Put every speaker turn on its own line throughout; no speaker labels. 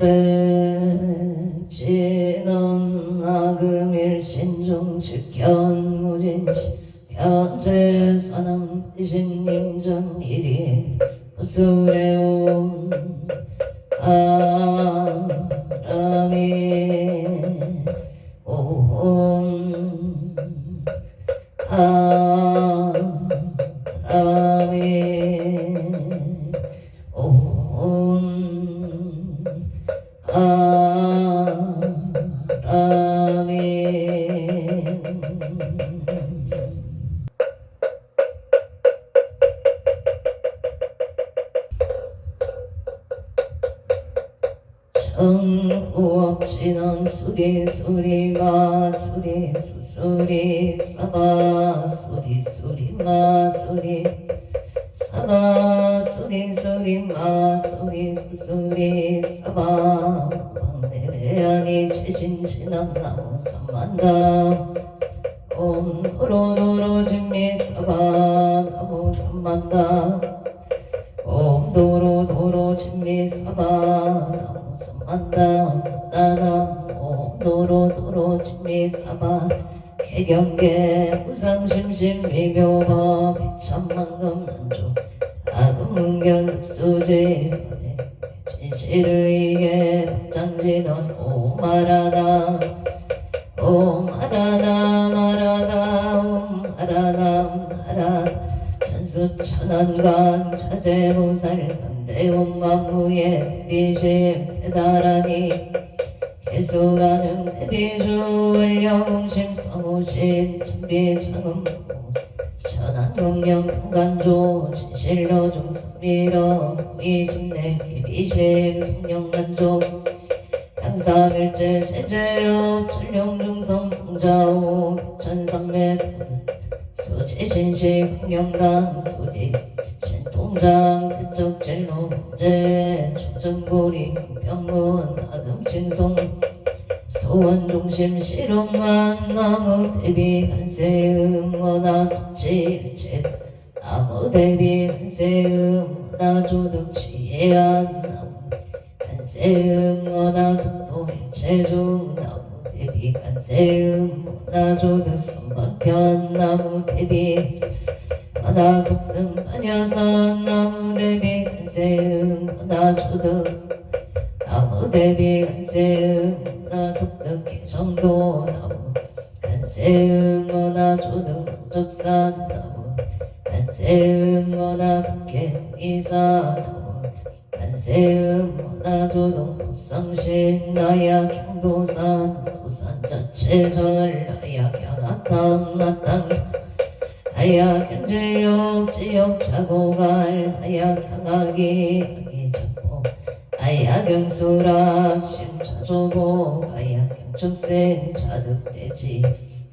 오래 지난 나금일신중 직현무진시 현재사남 대신님전일이 구술해온 바람이 온 바람이 온 바람이 청구업진원 수리수리 마수리 수수리 사바수리 수리 마수리 사바수리 수리 마수리 수수리 사바 방대배아니 최신신한나무 삼만다 옴 도로도로 진미 사바 나무 삼만다 옴 도로도로 진미 사바 나무 삼만다 나남 옴 도로도로 진미 사바 개경계 무상심심 미묘법 백천만금 만족 아금문견 득수지 진실의계 복장진원 오마라나 오마라나 마라나 오마라나 마라나 천수천안관 차제무살 강대원만무예 대비심 대다라니 개수가능 대비주 원령공심 성우신 준비창음 천안공령 통간조 진실로 중성미러 우리심내 기비심 성령만족 양사밀제 제제업 전령중성 통자오 천상매 수지신식 공영당 수지 신통장 세척진로 문제 조정고리 병문 아금칭송 소원중심 실용만 나무 대비 한세음 원화 숙지일체 나무 대비 한세음 원화 조득치예한 나무 한세음 원화 속도일체중 나무 대비 한세음 원화 조득 선방편 나무 대비 원화 속승 반야선 나무 대비 한세음 원화 조득 나무 대비 한세음 원화 속득 개정도 나무 한세음 원화 조득 적산 나무 한세음 원화 속개 이사 나무 한세음 원화 조득 법상신 나약 향도산 도산 자체절 나약 향하탕 나땅 나약 향제역 지역 자고갈 나약 향하기 하기 잡고 아야경수락 심차조보 아야경축생 자득대지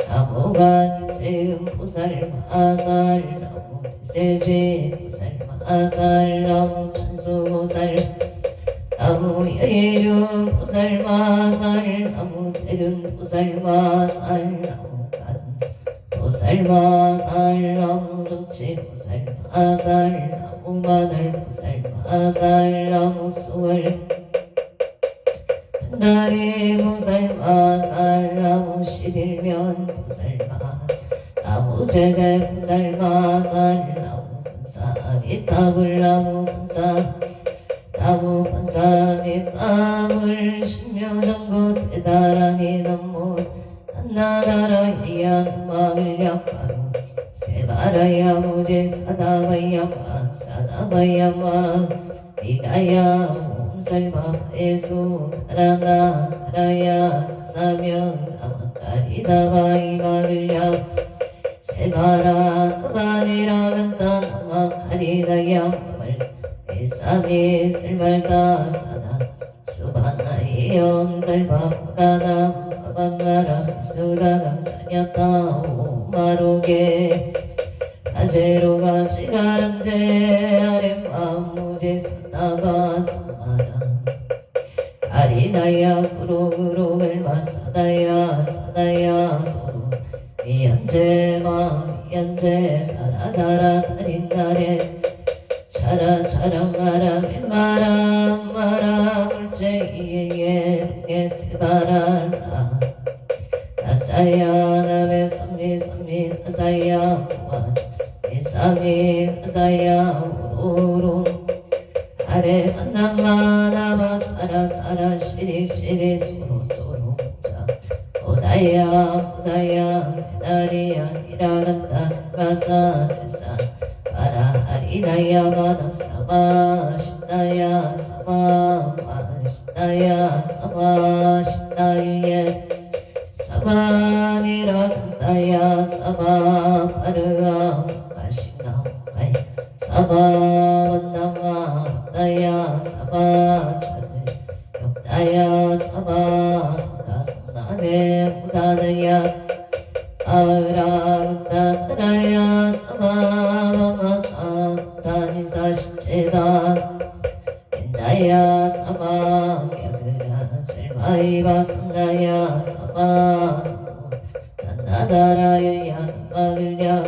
나무간 세음 보살 마살 나무 대세지 보살 마살 나무 천수보살 나무 여예륜 보살 마살 나무 대륜 보살 마살 나무간 보살 마살 나무 정치 보살 마살 나무 마늘 보살 마살 나무 수월 한다리 보살 마살 나무 11면 보살 마 나무 제대 보살 마살 나무 본사 미타불 나무 본사 나무 본사 미타불 신묘정고 대다라니 넘모 한나라라 해야 막을 약바로 세바라야 무제 사다바야 마 사다바야 마 비가야 옴살마 예수 나라나 나라야 사면 나마까리다바 이막을야 세바라 나바니라 간다 나마카리다야 마발 에사미 슬발다 사나 수바나이 엄살바 보다나 마방마라 수다감 다녔다 오마로게 아제로가 지가랑제 아랫마음 무제 사다바 사마라 아리나야 구로구로글 마사다야 사다야 도로 미연제 마 미연제 다라다라 다린다레 차라 차라 마라 밀마라 마라 물제이에 세바라라 아사야 나베 삼미 삼미 아사야 이사미 아사야 우루루 아래 만나마나바 사라 사라 시리 시리 소로 소로 자 오다야 오다야 메다리야 이라간다 마사르사 바라 아리나야 마다 사바 시다야 사바 마시다야 사바 시다유예 사바니라 간다야 사바 바르가 마시나 마이 사바 원나마 다야 사바 차드 역다야 사바 사다사나네 무다다야 아으라 우다다야 사바 마마사 다니사 시체다 엔다야 사바 야그라 젤마이바 산다야 사바 난다다라야 바글랴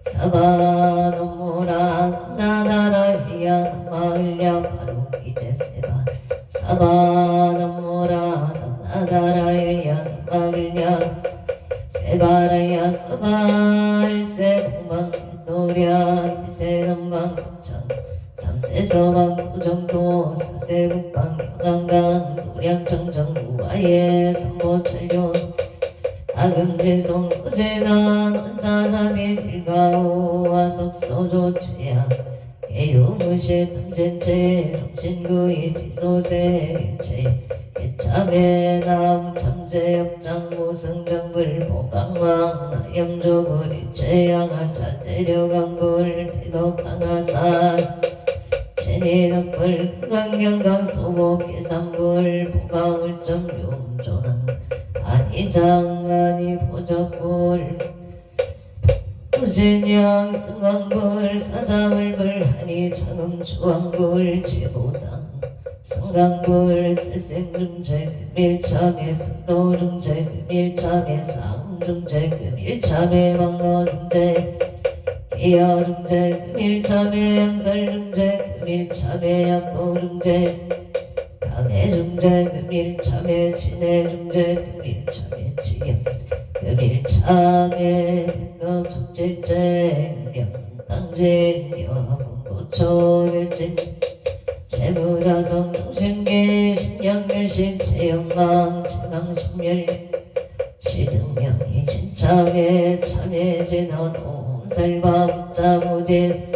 사바 노모라 나다라야 바글랴 바로 이제 세바 사바 노모라 나다라야 바글랴 세바라야 사바 일세 동방도랴 이세 남방천 삼세 서방구정도 사세 북방 영안강 도량청정구 아예 삼보철교 아금제송 우제단 원사자비 일가오 아석소조치야 개유무시 탐진체 rom신구이 지소세체 개참에 남 참제역장무 승정불 보강왕 나염조불 일체양아 자재료강불 백억강아산 신이덕불 강경강 소복 계산불 보강울점 용조낭 아니장만이 보적불 우진양 승강불 사자물불 하니장음 주왕불 지보당 승강불 쓸생중제 금일참에 특도중제 금일참에 싸움중제 금일참에 왕거중제 기여중제 금일참에 양설중제 금일참에 약보중제 당해중제 금일참에 친해중제 금일참에 지경 금일참에 백업적질제 명당제 여봉고초일진 재무자성 중심계 신영일시 체영망 체망심열 시증명이 진참에 참해진원 옴살바무자무제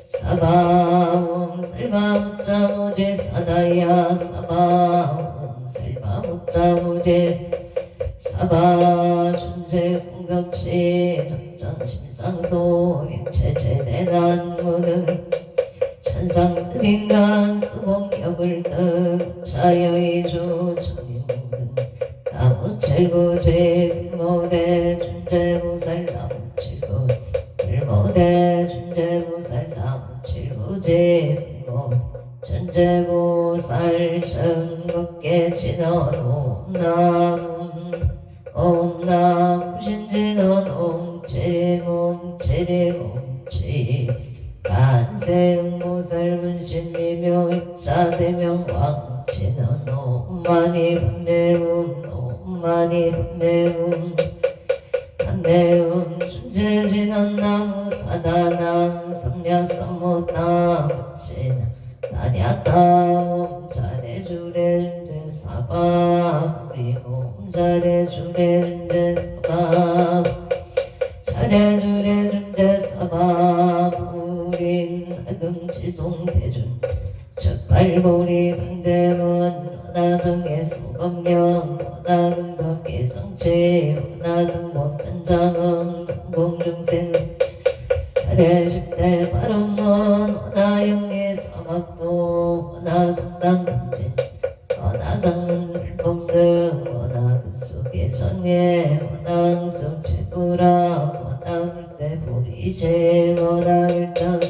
사바 옴살바무자무제 사다야 사바 옴살바무자무제 사바 준제 공격시 적정심상소 일체제대난무능 천상인간 수봉격을 떡 자여이주 천인등 나무칠구제 불모대 준제무살 나무칠구 불모대 준제무살 나무칠구제 불모 준제무살 천국계 진원 옴남 신진원 옴체림옴체림옴치 간세음보살문신미묘 입자대명왕 진원 옴마니 밤매움 옴마니 밤매움 밤매움 준제진원나무 사다남 삼략삼모남 진 다냐따옴 잘해주레 사바 우리옴 잘해주레 사바 잘해주레 사바 우린 금지송대준 적발고리 강대원 원하정의 소검령 원하금덕의 성체 원하승복 편장음 동공중생 하래식대 발언문 원하영리 사막도 원하송당 금진 원하상문 불법승 원하근속의 정예 원하응숙 체구라 원하물대 보리제 원하일정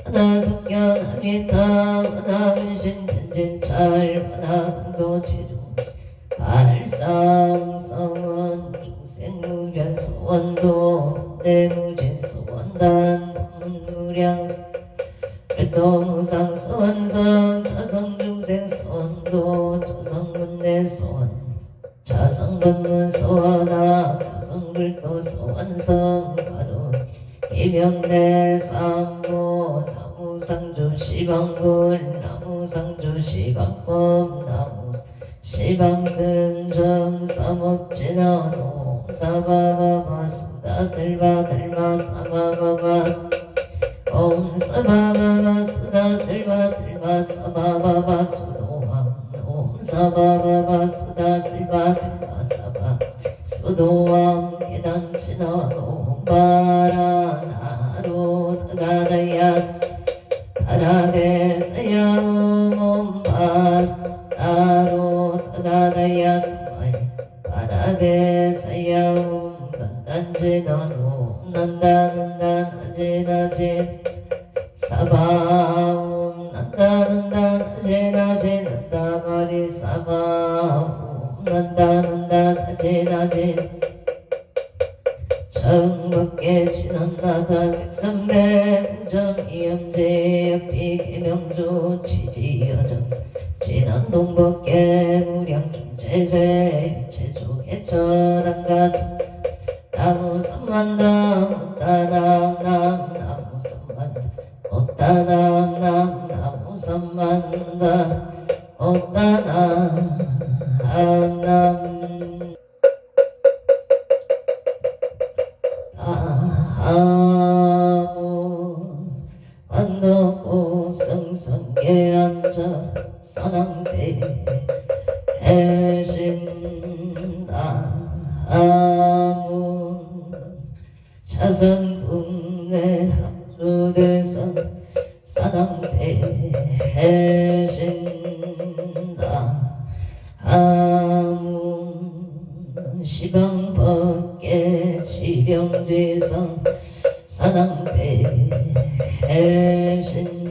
원하석견합리타 원하문신 편진찰 원하공도 제중세 발상성원 중생무변 소원도 내무진 소원단 무량사 별도무상 선성 자성중생 선도 자성문내 선 자성법문 소원아 자성불도 소원성 바로 기명대 삼모 나무상주 시방불 나무상주 시방법 나무 시방승정 삼업진화노 사바바바 수다슬바 들마 사바바바 옴 사바바바 수다슬바 들마 사바바바 수도왕 옴 사바바바 수다슬바 들마 사바 수도왕 계단진화노 바라나로 가다야 바라베사야옴 바라로 가다야 스마이 바라베사야옴 간단진화노 난다난다 나제나제 사바옴 난다난다 나제나제 난다마리 사바옴 난다난다 나제나제 정법계 진한나자 색삼백 이염제 옆이 개명조 치지여정사 진한동법계 무량중체제 일체조계 전한가자 나무삼만담 따담남 나무삼만담 어따담남 나무삼만담 어따담 아무 반도고 성성계 앉아 사랑대 해신다 아무 자선국내 합주대선 사랑대 해신다 아무 시방법계 지령지성 사당대 해신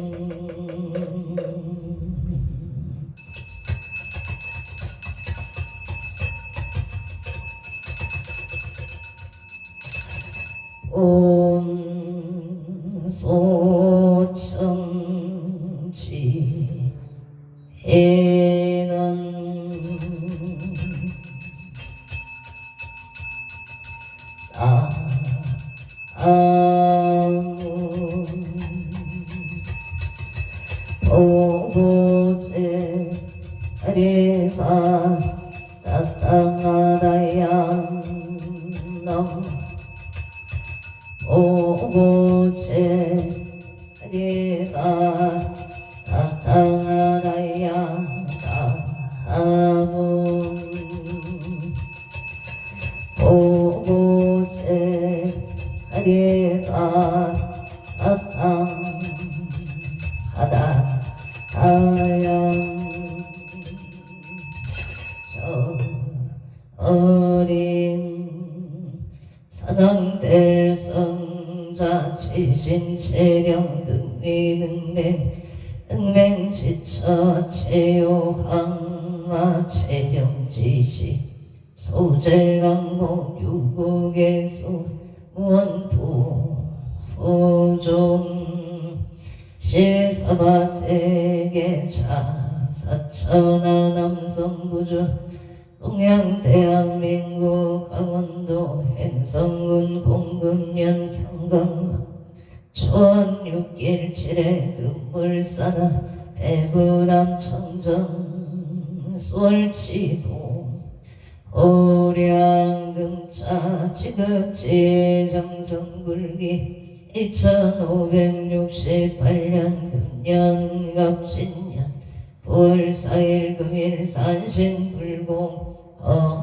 옴 소청지 해는 아무 보고제 아리가 따뜻하다양 남 보고제 아리가 따뜻하다양 아무 보고제 아리가 따뜻하다 하양 저 어린 사당대성자 지신체령 등리능맹 지처체요항마 체령지시 소재강목 유국의수 무원부 후종 시사바세계 차사천하 남성부주 동양 대한민국 강원도 행성군 공금면 경강 초원 6길 7회 금물사나 배부남 청정 수월치도 오량금차 지극지 정성불기 2568년 금년 갑진년 9월 4일 금일 산신불공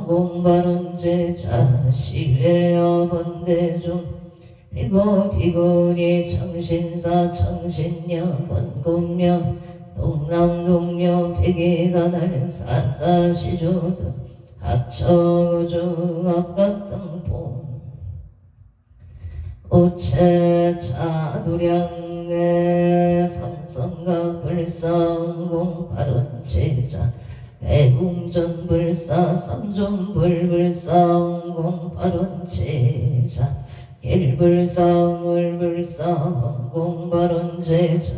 공발원제자 시회어번대중 비고비고리 청신사 청신녀 권곤며 동남동녀 백이다날 사사시조 등 학처고중 악각등봉 우체차두량내 삼성각 불상공 발원제자 배궁전불사 삼존불불상공 발원제자 일불사 물불사 헌공발언제자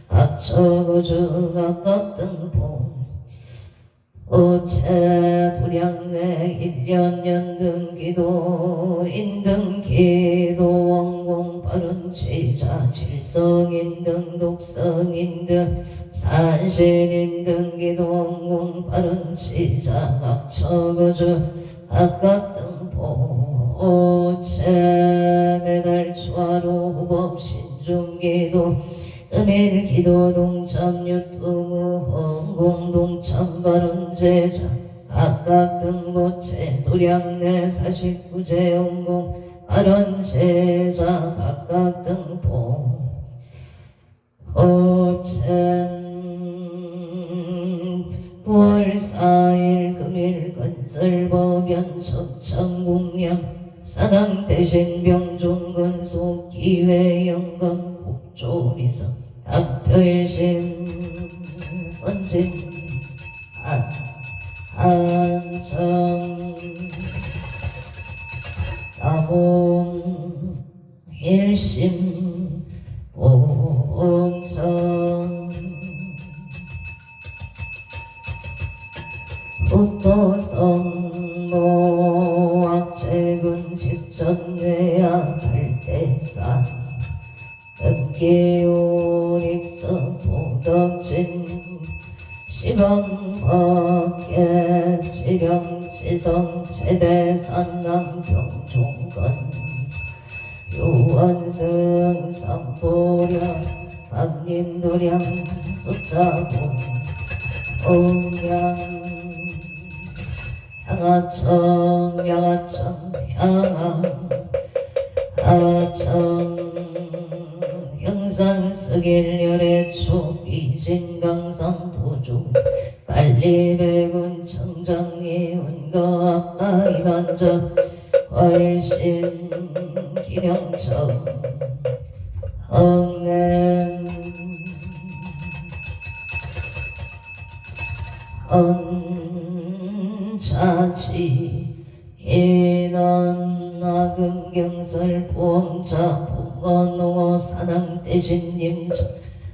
각처구주 각각등봉 오체 도량내 일년연등기도 인등기도 원공발언제자 질성인등 독성인등 산신인등기도 원공발언제자 각처구주 각각등봉 오체 매달초하로 호법 신중기도 음일기도 동참유투구 헌공동참발언제자 각각등고체 도량내 49제 원공 발언제자 각각등봉 오체 9월 4일 금일 건설법연 석창공양 사당 대신 병종건소 기회영감 국조리성 학표일심 선진 안청 나봄 일심 옹청 후토성모 악재군 집전외야 발대산 등기오닉서 도덕진 시범밖에 지령지성 세대산남병종건 요원승 삼보령 박림도량 숫자공 옹양 양아청 양아청 양아청 경산스길열의 초비진강산 도중사 빨리배군 청정리 운거아까 이만저 과일신 김영청 엉냄 자치 인원 나금경설 보험자 봉건농어 사당대신님자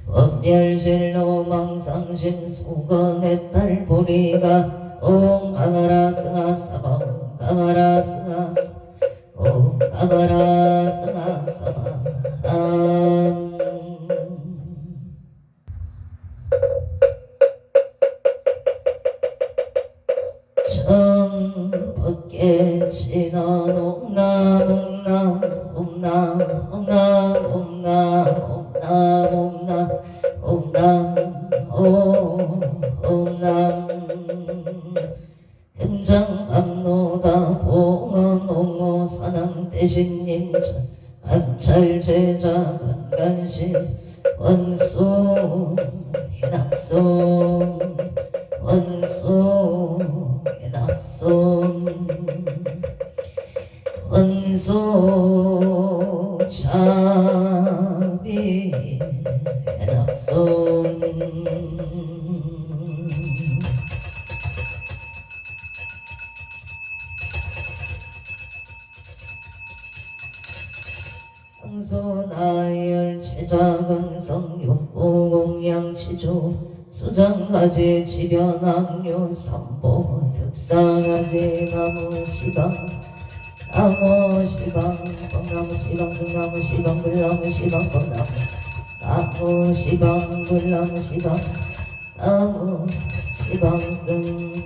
원멸실로 망상심 수건의 딸 보리가 옹 강하라 승하사방 강하라 승하사 옹 강하라 승하사방 청벗게 지난 옥남 금장감노다 봉헌옹호 사당대신님자 암찰제자 건간신 원수 해납손 원수 해납손 원수 자비 해납손 성소나열 제자근성 육보공양치조 수장가지 지변악류 삼보 특사가지 나무시방 나무시방 뻥나무시방 등나무시방 불나무시방 뻥나무 나무시방 불나무시방 나무시방승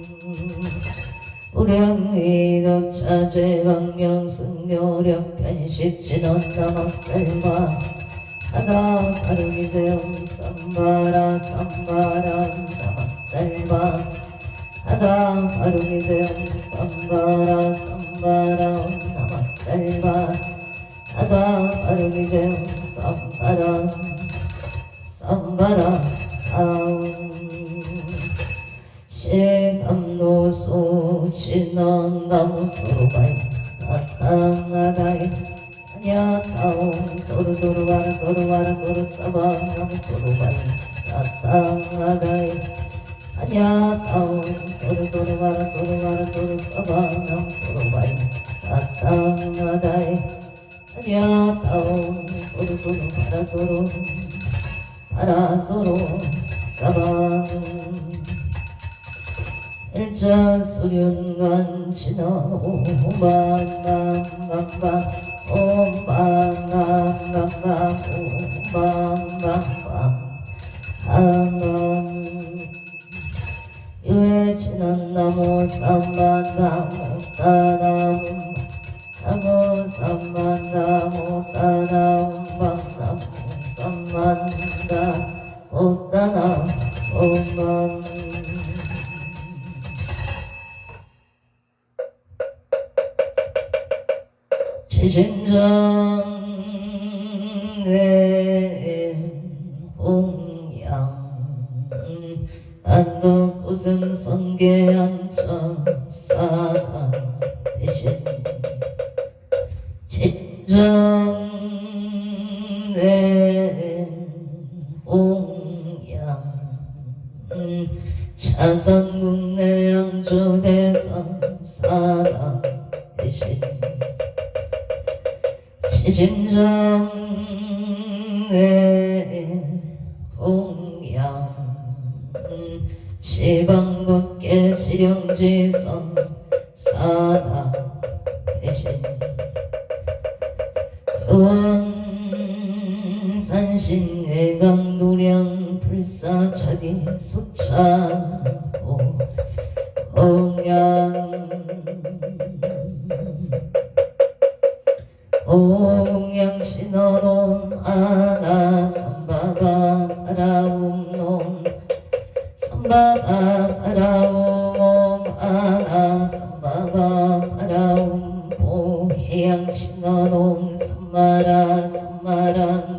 불량위덕자재 강명승묘력 편식진원 남학살마 하다 가르기재용 쌈바라 남학살마 하다 가르기재용 쌈바라 남학살마 하다 가르기재용 쌈바라 시감노수 진원나무소로바이 나타나다이 아냐타오 소르도르와라 소르와라 소르사바 나무소로바이 나타나다이 아냐타오 소르도르와라 소르와라 소르사바 나무소로바이 나타나다이 야가온 소르소르 바라소로 사방 일자 수륜간 지나 오방방방방 오방방방방 오방방방 하남 유해지는 나무 삼만나무 따나무 나무 삼만나무 따나무 방나무 삼만다 오따나 오만 지심정내 홍양 안덕구승 선계 앉아 사당 대신 진정내 홍양 차선국내 양주대선 사당 대신 지심정내 홍양 시방국계 지령지선 사당 대신 의원산신해강도량 불사차기 수차고 홍양 홍양신어놈 아나 선바바 바라움놈 선바바 바라움 아나 선바바 바라움 보해양신어놈 선마라 선마랑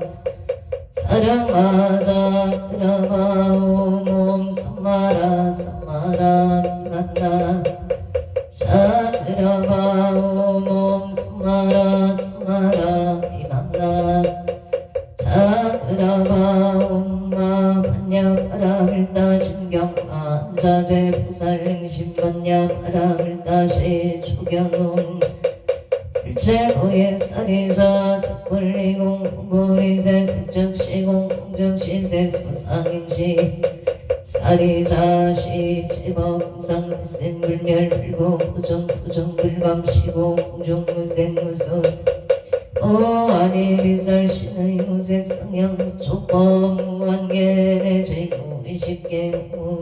사랑하자 그라마움옴 선마라 선마라 만나 자그라마움옴 선마라 선마라 이만나 자그라마움마 반야바람을 신경 안자제 보살행심 반야바람을 따시 초견놈 일체보의 쌀이자 섣불리공 공불이세 색적시공 공적시세 수상행시 쌀이자시 제법금상 일생불멸 불고 부정불감시고 공종무생무수 오아니비설 신의 무색 성향 촉법 무한계 제고 의식계무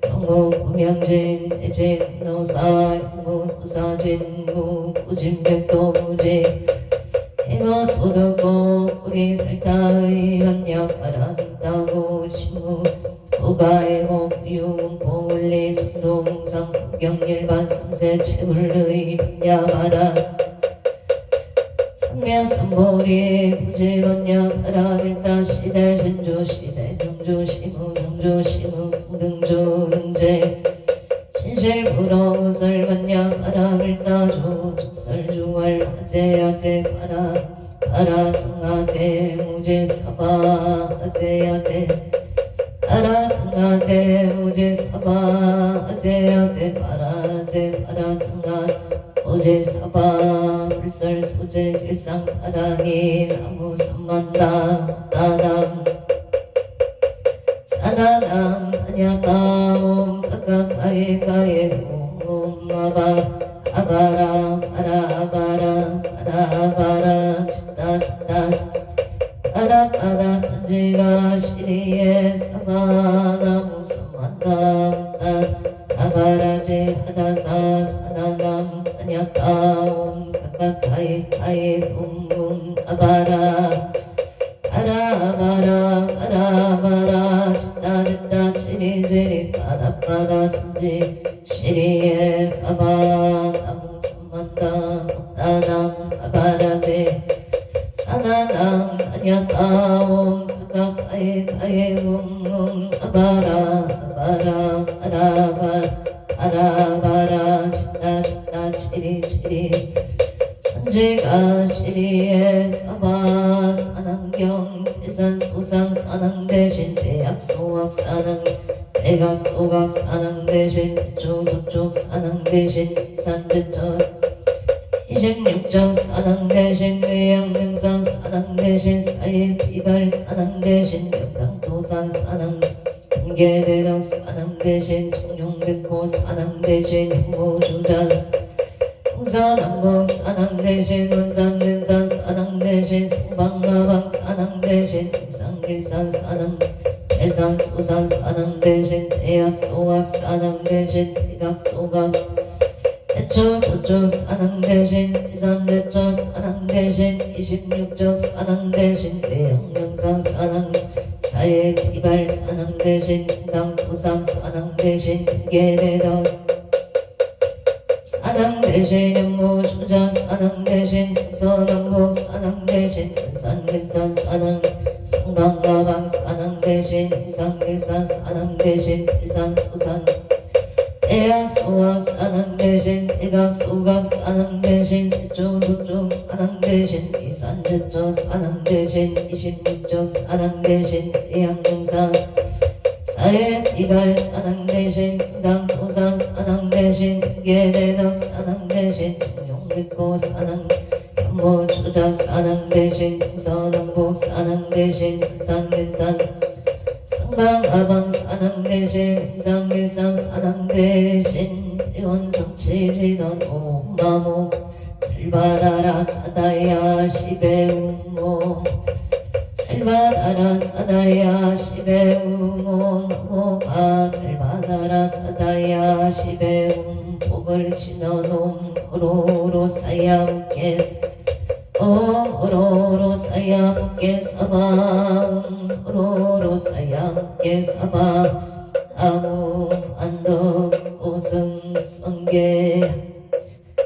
영무 구명진 대진 노사 영무 노사진무 구진백도 무제 해머소득고 우리 설타의 한약바람 있다고 신무 고가해고 부유공포원리 전도몽상 구경일반 삼세 채불의 분야바라 상명삼보리 구제번야바라 일다시대 신조시대 명조시무 성조시무 등등조 등제 신실불어우설번야바라 일다조 적설주월 화제야제 바라 바라 승하제 무제사바 하제야제 바라 승하제 무제사바 하제야제 바라제 바라 승하 오제사바 불설 소제 일상 바라니 나무 삼만다 따담 사다담 한야다옴 가까가에 옴 마바 아바라 바라 치다 바다 선지가 시리에 사바나무 삼만다 아바라제 하다사 사나남 한야다옴 가까가에 옴 아바라 바라 치다 치리지리 바다 선지 시리에 사바나무 삼만다 따남 아바라제 사나남 한야다옴 가까가에 옴 아바라 치다 치리 선지가 시리에 사바 산안경 대산 소상 산항 대신 대학 소학 산항 대각 소각 산항 대신 대쪽 서쪽 산항 대신 산제적 26정 사당 대신 외양명산 사당 대신 사회 비발 사당 대신 역당도산 사당 공개대덕 사당 대신 청룡백호 사당 대신 혐오주장 동서남북 사당 대신 원산근산 사당 대신 소방가방 사당 대신 일상길산 사당 대산 소산 사당 대신 대학 소학 사당 대신 대각 소각 대초 소쪽 사당 대신 이산 대처 사당 대신 26적 사당 대신 대영명산 사당 사회 비발 사당 대신 당 도상 사당 대신 개대덕 사당 대신 연모 주장 사당 대신 서남북 사당 대신 근산 사당 성방가방 사당 대신 이상길산 사당 대신 이산 소산 대학 소학 사당 대신 대각 소각 사당 대신 대조 소쪽 사당 대신 이산 제초 사당 대신 26적 사당 대신 대양명산 사회 비발 사당 대신 당 도산 사당 대신 개대덕 사당 대신 청룡백호 사당 혐오 주작 사당 대신 동서남북 사당 대신 근산 성방아방 사당 대신 이상길산 사당 대신 대원성치지던 오마모 살바다라 사다야 시베우모 살바다라 사다야 시베우모 모가 살바다라 사다야 시베움 복을 신어놈 오로로 사야께 오로로 사야께 사바움 오로로 사야께 사바 아무 안덕 오승 성계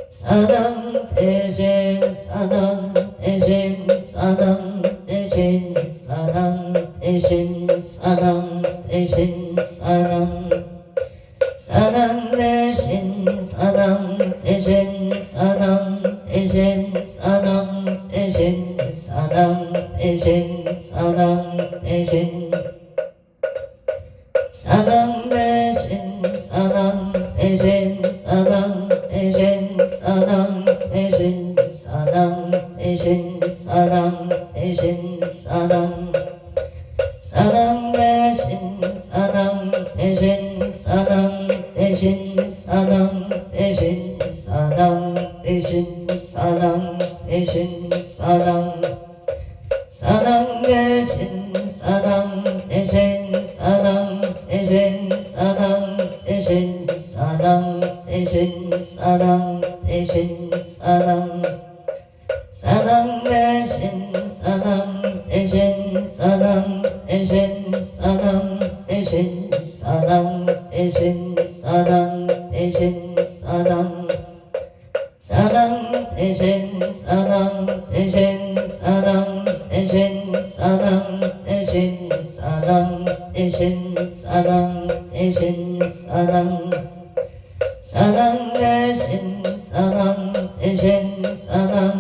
사당 대신 사당 대신 사당 대신 사당 대신 사당 대신 사당 사당 대신 사당 대신 사당 대신 사당 대신 사당 대신 사당 대신 사당 대신 사당 대신 사당 대신 사당 대신 사당 대신 사당 대신 사당 사당 대신 사당 대신 사당 대신 사당 대신 사당 대신 사당 대신 사당 사당 대신 사당 대신 사당 대신 사당 대신 사당 대신 사당 대신 사당 사당 대신 사당 대신 사당 대신 사당 대신 사당 대신 사당 대신 사당 사당 대신 사당 대신 사당 대신 사당 대신 사당 대신 사당 대신 사당 사당 대신 사당 대신 사당 대신 사당 대신 사당 대신 사당 대신 사당 사당 대신 사당 대신 사당 대신 사당 대신 사당 대신 사당 대신 사당 대신 사당 대신 사당 대신 사당 대신 사당 대신 사당 대신 사당 대신 사당 대신 사당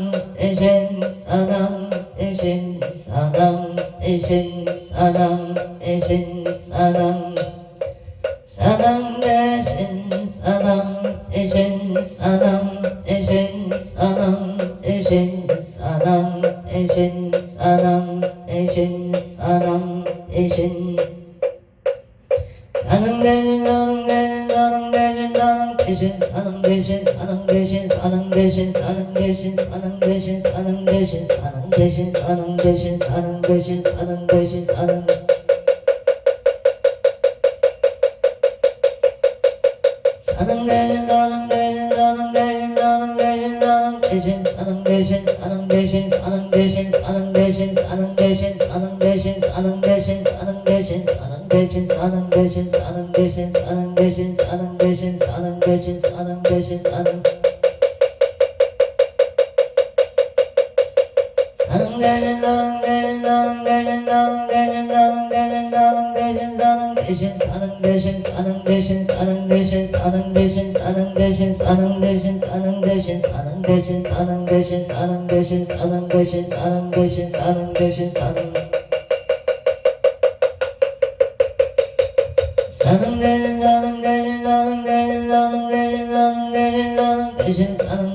대신 사당 대신 사당 대신 사당 대신 사당 대신 사당 사당 대신 사당 대신 사당 대신 사당 대신 사당 대신 사당 대신 사당 대신 사당 대신 사당 대신 사당 대신 사당 대신 사당 대신 사당 대신 사당 대신 사당 대신 사당 대신 사당 대신 사당 대신 사당 대신 사당 사당 대신 사당 대신 사당 대신 사당 대신 사당 대신 사당 대신 사당 대신 사당 대신 사당 대신 사당 대신 사당 대신 사당 대신 사당 대신 사당 대신 사당 대신 사당 대신 사당 대신 사당 대신 사당 대신 사당 사당 대신 사당 대신 사당 대신 사당 대신 사당 대신 사당 대신 사당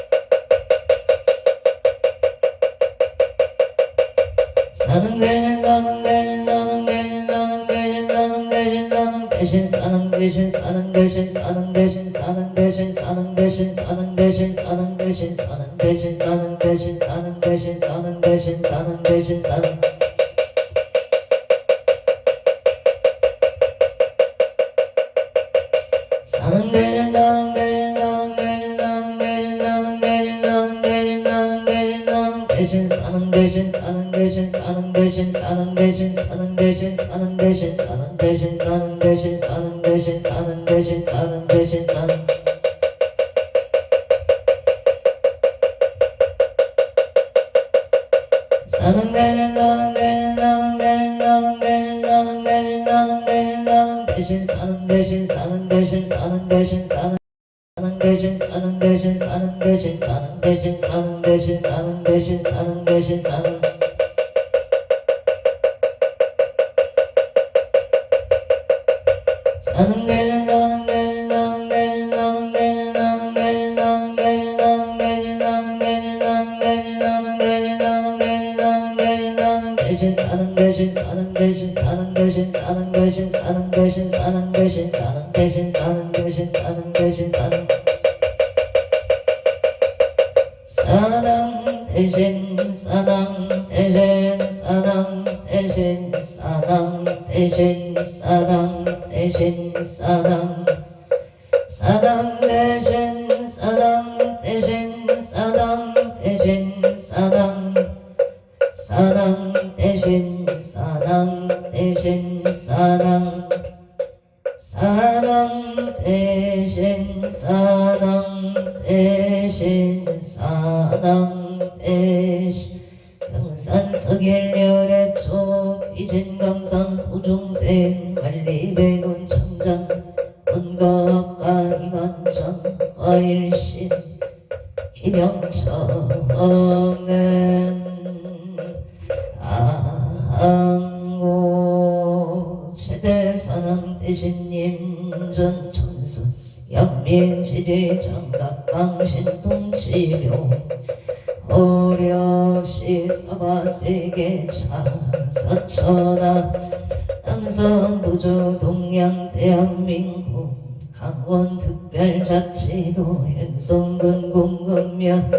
강원특별자치도 행성군 공급면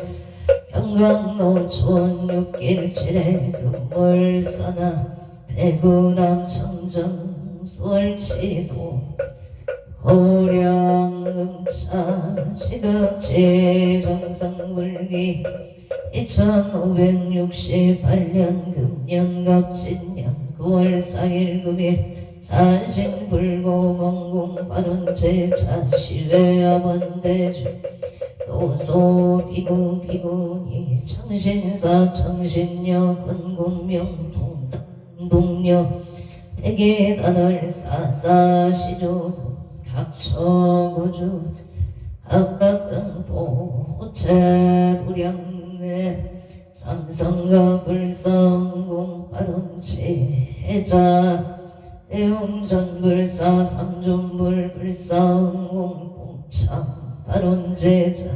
평강노촌 6길칠에 금물사나 배구남 청정 수월치도 호령음차 시극지 정상물기 2568년 금년갑진년 9월 4일 금일 산신불고蒙공발원제자 시외암원대주 도소 비구비구니 청신사 청신녀 건공명 동동녀 백예단을 사사시조 각처고주 각각등보 호체도량내 삼성과 불성공발원제자 대웅전불사 삼존불불사응공봉참 발원제자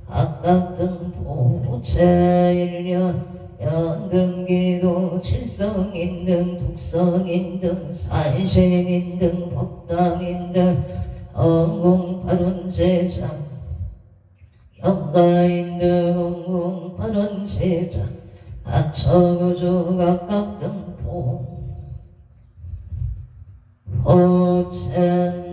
각각등보 호체일련 연등기도 칠성인등 북성인등 산생인등 법당인등 언공발원제자 영가인등 언공발원제자 각처구주 각각등보 호천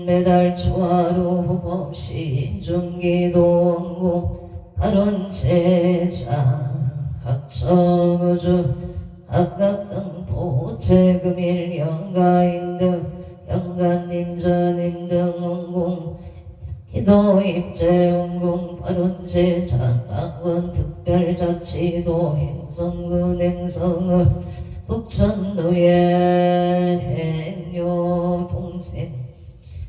매달 초하루 호법시 중기도 원공 발원제자 각처구주 각각등보 제금일 영가인등 영가님전인등 원공 기도입제 원공 발원제자 강원특별자치도 행성군 행성읍 북천도의 행요 동생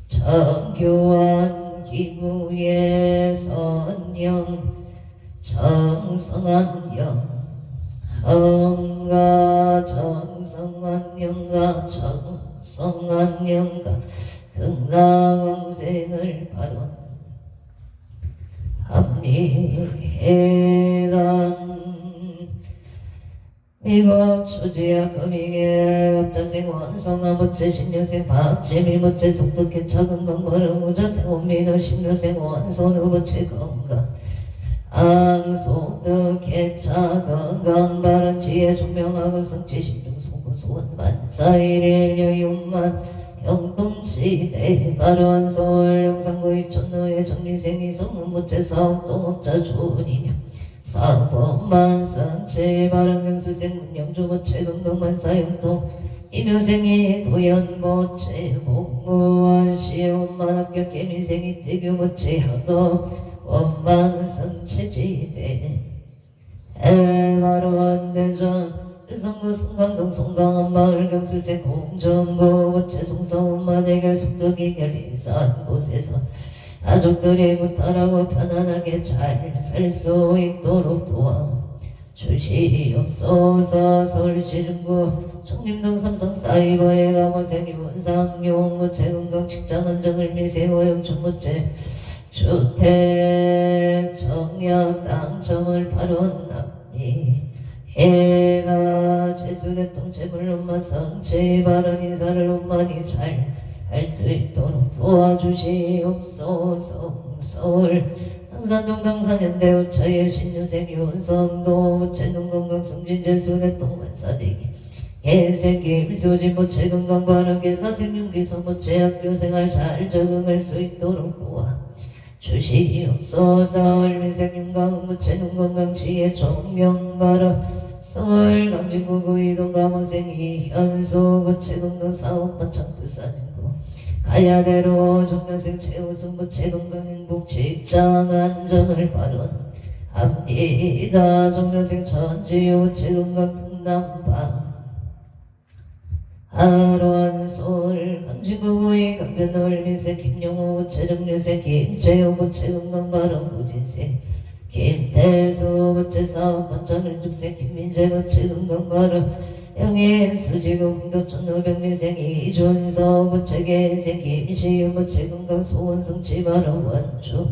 정교한 기구의 선영 정성한 영 영가 정성한 영가 정성한 영가 등사왕생을 발원합니다. 미국 초지야 금이게 업자생 원성아 무채 신유생 박지미 무채 속득해 차근강 머름 우자생 원민호 신유생 원손 우부채 건강 앙속득해 차건강 바른 지혜 종명하금 성치 신중 소구소원 만사일일 여윤만 영동치대 바른 서울 영상구이 촌노의 정리생이 성문 무채 사업동업자 주인이냐 사법만 상체 바람경수생 문영주보채 건강만사 영통 이묘생이 도연보채 공무원 시험만 합격 개미생이 태교보채 학업 원망상체지대 해마루원대전 일성구 송강동 송강원 마을 경수생 공정구 보채 송사원만 해결 속덕이 결리산 곳에서 가족들이 무탈하고 편안하게 잘 살 수 있도록 도와 주시옵소서. 서울시중구 청림동 삼성 사이버에 가모생 윤상 용무채 건강 직장 안정을 미생 오영춘 무채 주택 청약 당첨을 바론 남미 해가 재수대통 재물론만 성체 바른 인사를 온만이 잘 할 수 있도록 도와주시옵소서. 서울 당산동 당산현대 우차의 신유생 윤성도 우체동 건강성진 재수대통 만사대기 개생기 일수지 모체 건강바른 개사생윤기성 모체 학교생활 잘 적응할 수 있도록 도와 주시옵소서. 을미생윤강 모체 눈건강치의 종명바른 서울 강진구구 이동감원생 이현수 모체 건강사업반 창부사진구 가야대로 정년생 최우승 모체 건강행복 직장 안정을 바른 합니다. 정년생 천지우 모체 건강 등남방 하루한 서울 강진구구의 강변을 미세 김용호 모체 정년생 김채호 모체 건강 바른 부진생 김태수 모체 사업반 장을죽생 김민재 모체 건강 바른 영예 수지금 홍도촌 노병리생 이준서 모체계생 김시우 모체 건강 소원성 지바로 원주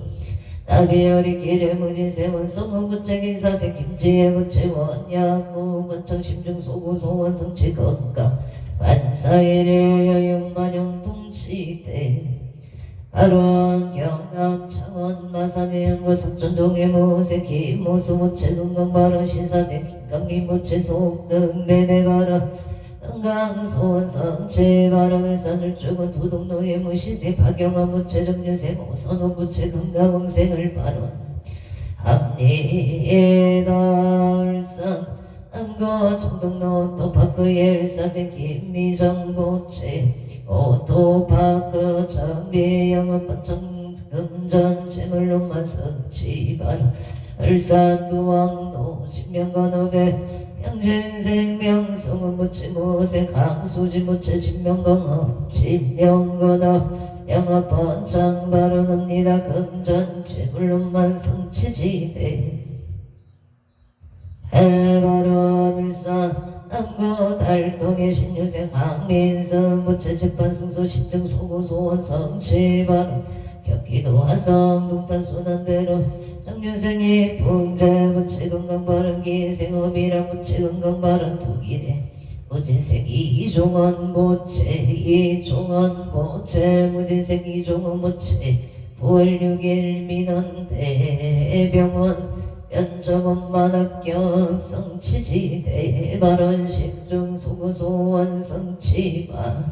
나비어리 길의 무진생 원성무 모체기사생 김지혜 모체 원약무 원청 심중 소구 소원성 지 건강 만사일의 여윤만용 동치대 아론 경남 창원 마산의 연구 석전동의 모세 김모수 모체 건강 바른 신사생 김강리 모체 속등 매매 바른 건강 소원성체 바른 을산을 죽은 두동로의 무시세 박영아 모체 정유생 오선호 모체 건강홍생을 바른 합리에다 을산 남거 청동로 오토파크의 일사생 김미정 모체 오토파크 정비 영업반청 금전 재물로만 성치발 을산두왕로 신명건업에 양진생명 성은무치 무생 강수지 무치 진명건업 진명건업 영업반청 발언합니다. 금전 재물로만 성치지대 해발언 을산 남구 달동의 신유생 강민성 무채 재판승소 심등 소구 소원 성치바로 격기도 화성 동탄 순환대로 정유생이 풍재 무채 건강 바른 기생업이랑 무채 건강 바른 두기래 무진생 이종원 무채 이종원 무채 무진생 이종원 무채 9월 6일 민원 대병원 연정원만 합격 성치지대 발언 식중 소구소원 성치바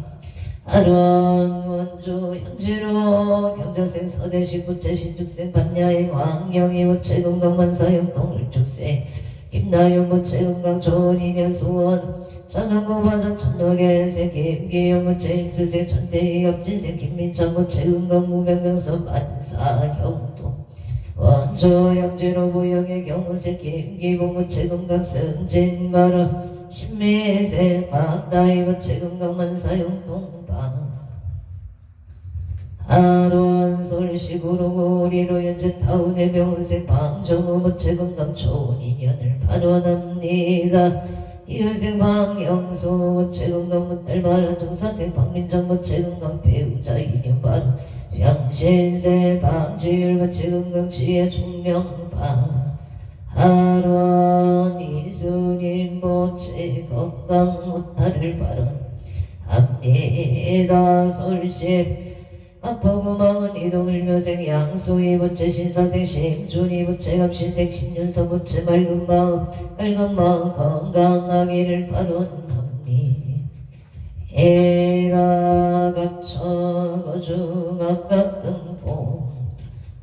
아론 원주 현지로 경자생 서대시 부채 신축생 반야행 왕영이 무채 건강만사형 동을축생 김나영 무채 건강 좋은 인연 수원 장안고 바장 천록의 김기영 무채 임수생 천태희 업진생 김민창 무채 건강 무병장수 만사형동 원주 영지로 부영의 경무생 김기봉 무채 건강 승진마루 신미생 박다희 무채 건강 만사형 동방 아론 솔시구로 고리로 연재 타운의 병원생 방정우 무채 건강 좋은 인연을 발언합니다. 이은생 방영수 무채 건강 무딸바른 정사생 박민정 무채 건강 배우자 인연 발언 병신세 방지율 무채 건강 지혜 총명방 하론 이수님 보채 건강 무탈을 바론 합니다 솔십 마포구망은 이동을 묘생 양수이 부채 신사생 심준이 부채 갑신생 신윤서 부채 맑은 마음 건강하기를 바론합니 해가 각처 거주 각각 등보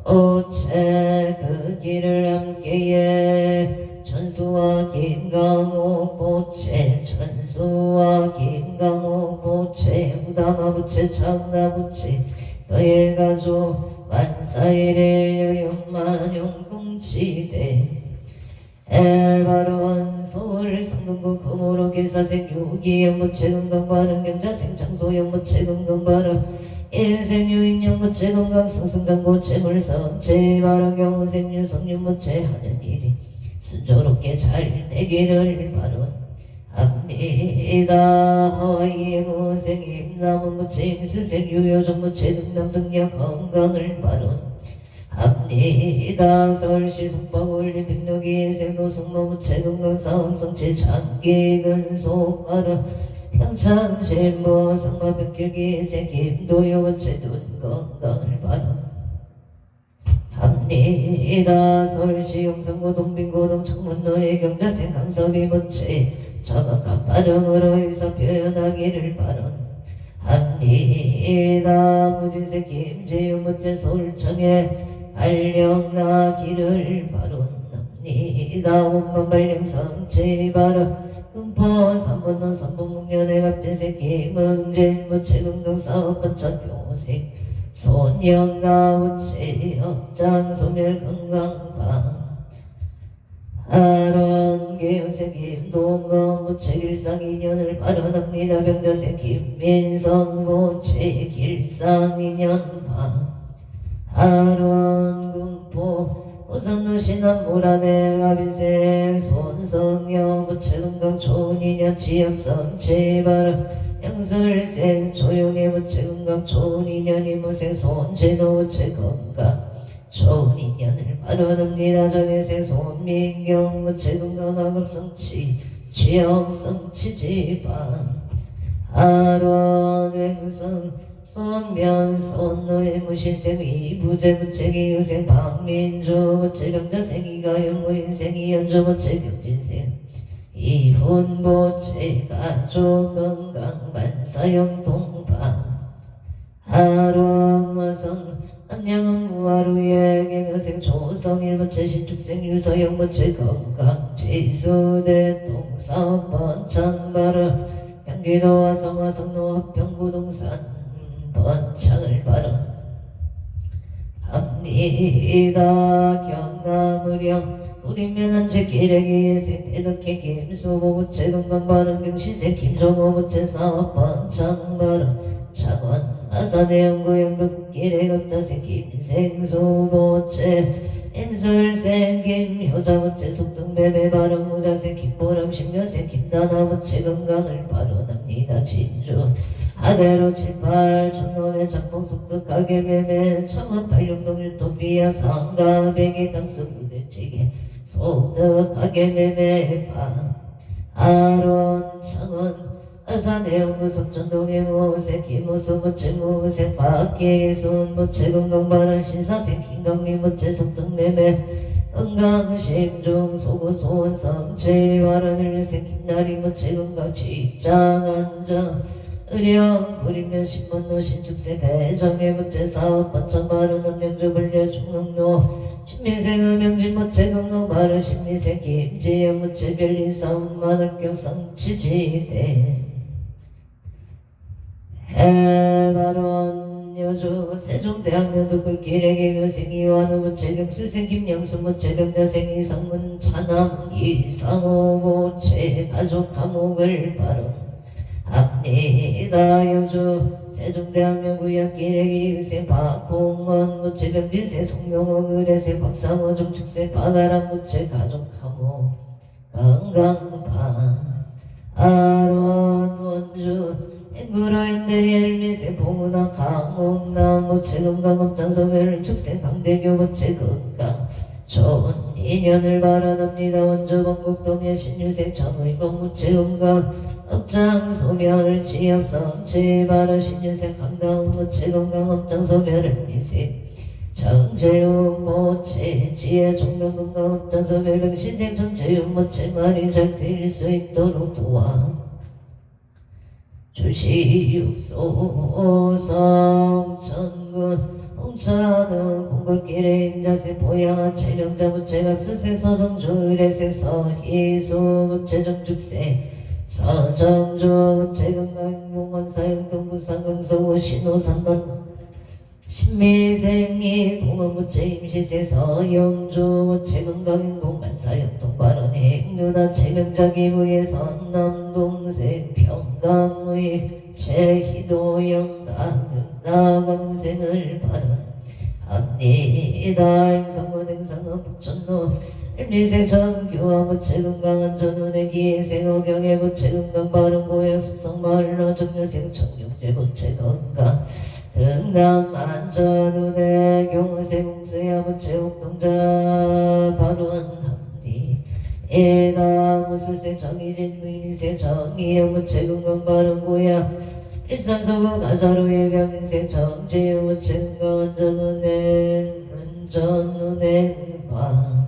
오체 그 길을 함께해 천수와 김강옥 보채 천수와 김강옥 보채 우다마 부채 창나 부채 너의 가족 만사일의 여용만용 궁치대 에바론 서울 성동구 금호로 계사생 유기연무체 건강바른 경자생 장소연무체 건강바른 인생유인연무체 건강 성승강고 재물성체 바른 경생유 성윤무체 하는 일이 순조롭게 잘 되기를 바론합니다. 하와이의 무생 임나무무체 임수생 유효전무체 등남 등력 건강을 바론합니다. 서울시 송파구올림 백록이 생노승모무체 건강싸움성체 장기근속 바론 평창실모 상마백길기 생김도요무체 눈 건강을 바론합니다. 서울시 용산구 동빙고동 창문로의 경자생 강섭이 무체 정확한 발음으로 의사 표현하기를 바론합니다. 무지색 김재유 무체 서울청에 발령나기를 바론합니다. 온만 발령성체 바론 금포 3번도 3번목련의 갑재색 김응진 무체 건강사업 번천묘생 손영나무체 업장 소멸 건강방 아론계영생 김동건 무체 길상인연을 발언합니다. 병자생 김민성 무체 길상인연방 아론금포 우선노 신암무라네 가비생 손성영 무체 건강 좋은 인연 지엽성 제발 영술생 조용해 무체 건강 좋은 인연이 무생 손재노 무체 건강 좋은 인연을 바라옵니다. 정혜생 손민경 무체 건강 악업성치 취업성치 지방 아론 횡성 손면 손노의 무신생 이부재 무체기 유생 박민주 무체 병자생 이가연 무인생 이연주 무체 병진생 이훈 무체 가족 건강 만사형 동방 하론 화성 남양은 무하루의 개묘생 조성일 무체 신축생 유서영 무체 건강 지수대 동사업 번창바르 경기도 화성노 합평구동산 번창을 바론합니다. 경남의령 우리면 한채 기레기의 생태덕해 김수보 무체 건강바른 경시생 김종호 무체 사업 번창바른 창원 아산의 연구영덕 기레갑자생 김생수보체 임술생 김효자무체 속등배배 바른 무자생 김보람 신묘생 김나나무체 건강을 바론합니다. 진주 아대로 78 종로의 작봉 속득하게 매매 청원 86동 유토피아 상가백이 땅스 부대찌개 속득하게 매매파 아론 청원 아산의 연구 석전동의 무생 김무수 무체 무생 박기순 무체 건강바른 신사생 김강미 무체 속득 매매 건강심중 소구소원 성체 바른 일생 김나리 무체 건강 직장안정 의령 부리면 신문노 신축세 배정의 무체 사업 번창바른 음령주 불려 중흥노 신미생 음영진 무체 건강 바른 신미생 김지연 무체 별리 싸움만 합격 성취지대 해바론 여주 세종대학교 불길에게 묘생 이완우 무체 경수생 김영수 무체 병자생 이상문 차남 이상호 무체 가족 감옥을 바론합니다. 여주 세종대학교 구역기레기 의생 박홍원 무체 병진생 송명호 의뢰생 박상호 종축생 박아람 무체 가족 감옥 건강방 아론 원주 앵구로인데 엘미세 봉우나 강옥나 무체 건강업장 소멸 축생 방대교 무체 건강 좋은 인연을 바라납니다. 원주 번곡동의 신유생 정의고 무채건강 업장 소멸을 지엽성치 바라 신유생 강다운 무채건강 업장 소멸을 미생 정재용 모체 지혜 종명건강 업장 소멸 병신생 정재용 모체 말이 잘 들릴 수 있도록 도와 주시옵소서. 성천군 홍천은 공골길에 임자세 보양아 체령자 부채갑수세 서정주 의례세 서희수 부채정죽세 서정주 부채건강공원사용동부상강서우 신호상관 신미생이 동원부채 임시세 서영주 부채건강인공반사용동발언 행류나 체명자기부의 선남동생 평강의 제희도영강나광생을 발언합니다. 행성원 행성은 북천로 일미생 전교와 부채건강한 전운의 기생어경의 부채건강 발언고야 숲성마을로 정려생 청룡제 부채건강 등남 안전운의 경세공세야 부채옥동자 발언합니 에다 무술세 정의진 무인세 정의여 부채건강 발언고야 일산소국 아자로의 병인세 정지여 부채건강 안전운행 바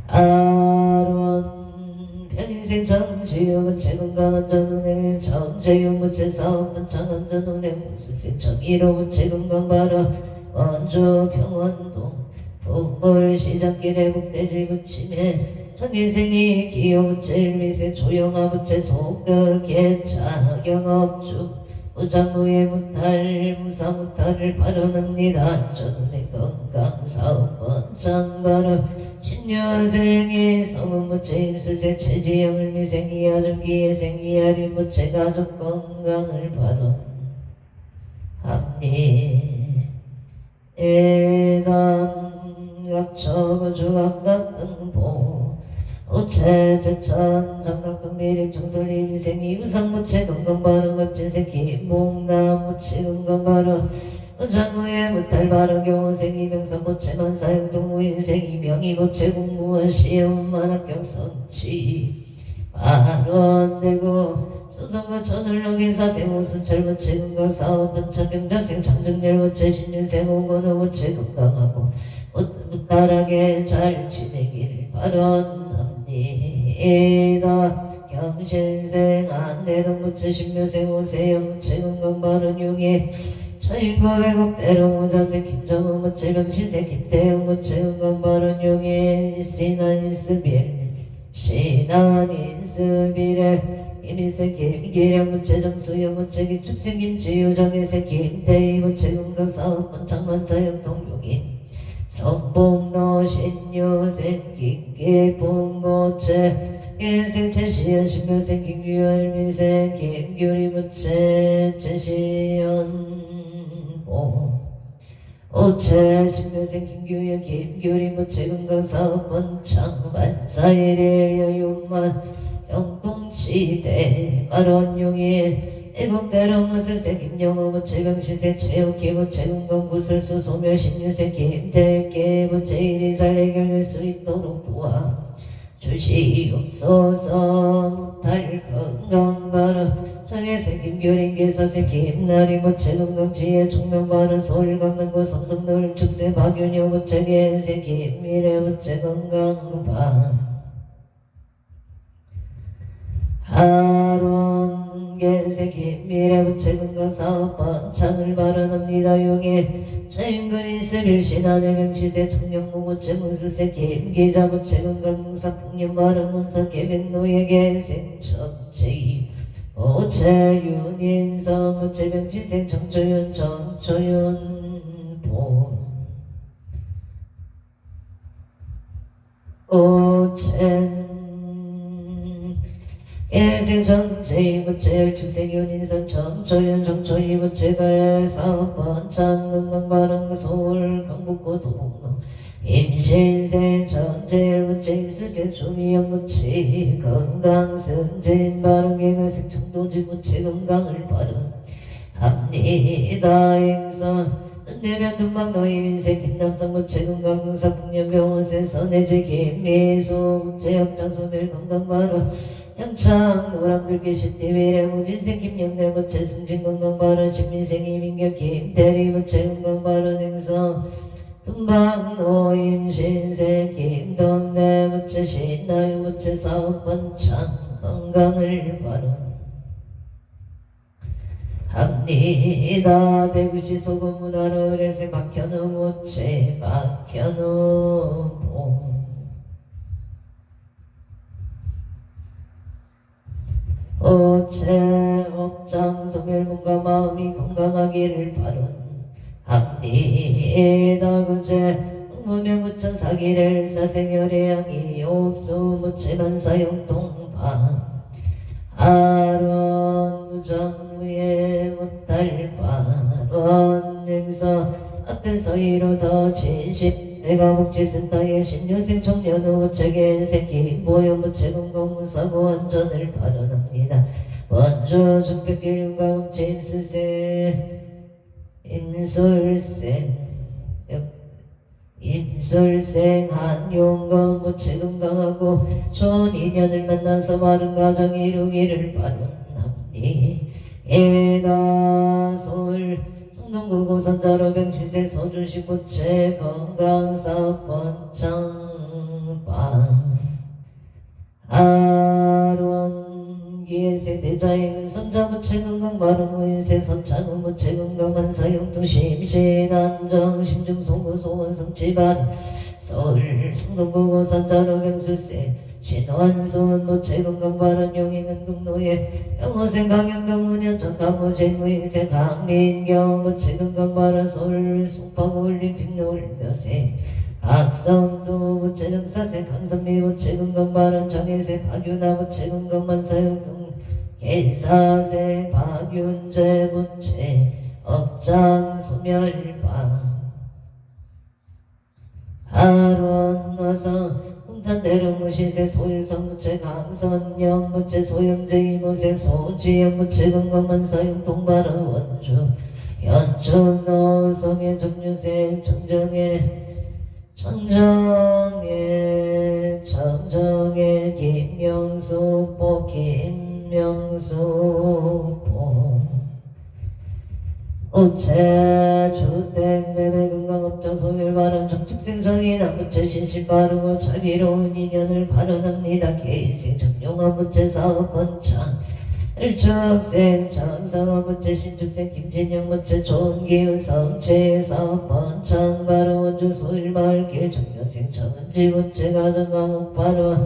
아론 병인생 정지유 부채건강 안전운행 정재유 부채사업 번창 안전운행 무술생 정의로 부채건강 바라 원주 평원동 북물시장길에 북대지 부침에 정의생이 기호 부채일미세 조영아 부채 속덕 개차 영업주 무장무예 무탈 무사무탈을 발언합니다. 안전운행 건강사업 번창 바라 신유생의 성은부채 임수세 체지영을 미생이 아중기의 생이아린 부채 가족 건강을 발언합니 에단 각처 주각각 등보 우체 제천 장락등 미립 정설리 미생이 우상부채 건강발언 갑진세 기목남 부채 건강발언 장무의 무탈발언 경호생이 명성부채 만사형동 무인생이 명의부채 공무원 시험만 합격 선치 발언되고 수성과 천을록의 사생 우순철 부채 건강사업 번창경자생 장정렬 부채 신유생 오건호 부채 건강하고 무탈하게 잘 지내기를 발언합니다. 경신생 안내동 부채 신묘생 오세영 부채 건강 발언 용해 처인고백국 대롱오자생 김정은 부채 병신생 김태형 부채 건강 발언 용해 신한인스빌 신한인스빌에 김희생 김기령 부채 정수영 부채 기축생 김지유 정혜생 김태희 부채 건강사업 번창만사형 동용인 성봉로 신유생 김기봉부채 일생 최시연 신묘생 김규열미생 김규리 부채 최시연보 오채 신묘생 김규연 김규리 부채 건강사업 번창 만사일일 여유만 영동치대 말원용일 애국대로 무술세 김영호 부채 병시세 최옥기 부채 건강구슬 수소멸 신유세 김태계 부채 일이 잘 해결될 수 있도록 도와 주시옵소서. 무탈 건강발언 정혜세 김규린 계사세 김나리 부채 건강지혜 종명발언 서울 강남구 삼성노을 축세 박윤효 부채 계세 김미래 부채 건강발 하론 계세기 미래부채 건강사업 번창을 발언합니다. 용해 처인근 이슬일 신한의 명시세 청년무부채 문수세 김기자부채 건강사 풍년 발언 논사 계백노예 계생천지 오채 윤인성 부채 명시생 정초윤 정초윤보 오채 예생 정제이 부채 축생 윤인선 정초윤 정초이 부채가 사업 번창 건강발언 서울 강북구 도봉로 임신생 전제일 부채 임수생 중이영 부채 건강승진 발언 개명생 청도지 부채 건강을 발언합니다. 행선 내면 둔방 너희 민세 김남성 무체 건강공사 풍년병원세 선해제 김미수 제역장 소멸 건강바로 양창 노람들께 시티비래 무진생 김영대 무체 승진 건강바로 신민생 이민경 김대리 무체 건강바로 행성 둔방 노임 신세 김동대 무체 신나유 무체 사업번창 건강을 바로 합니다. 대구시 소금문화로 그래서 박현우 모체 박현우 봄 오체 업장 소멸문과 마음이 건강하기를 바론합니다. 구제 무명구천 사기를 사생열애양이 옥수 무체만 사용통방 아론 무정무예 못달바론 행서 앞들 서이로 더 진심 내가 복지센터의 신유생 청년우 무책의 새끼 모여 무책은공무사고 원전을 발언합니다. 원주 중백길 윤가공채 임술생 한용건 무책은 강하고 좋은 인연을 만나서 바른 가정 이루기를 바랍니다. 솔 성동구 고산자로 병시세 소주시 부채 건강사업 번창방 아론 기회세 대자임 성자 부채 건강 바른 무인세 선창은 부채 건강만 사용투 심신 안정 심중 송구 소원 성치반 서울 성동구 고산자로 병술세 신원순 무채 건강 바른 용인 능동노예 영호생 강영경 문현천 강호재 무인세 강민경 무채 건강 바른 서울 송파구 올림픽 놀며세 박성수 무채 정사세 강선미 무채 건강 바른 정혜세 박윤아 무채 건강만 사용동 개사세 박윤재 무채 업장 소멸방 하론 와서 홍탄대령 무시세 소유성 무채 강선영 무채 소영재 이모세 소지연 무채 건강만 사용 동바른 원주 현주 노성의 정유세 청정의 김영숙 보 우체 주택 매매 건강업자 소멸 발언 정축생성인 안부채 신심 바르고 자비로운 인연을 발언합니다. 개생 정용한 부채 사업 번창 일축생 장상한 부채 신축생 김진영 부채 좋은 기운 성체 사업 번창 바로 원주 소일마을길 정여생 정은지 부채 가정감옥 바로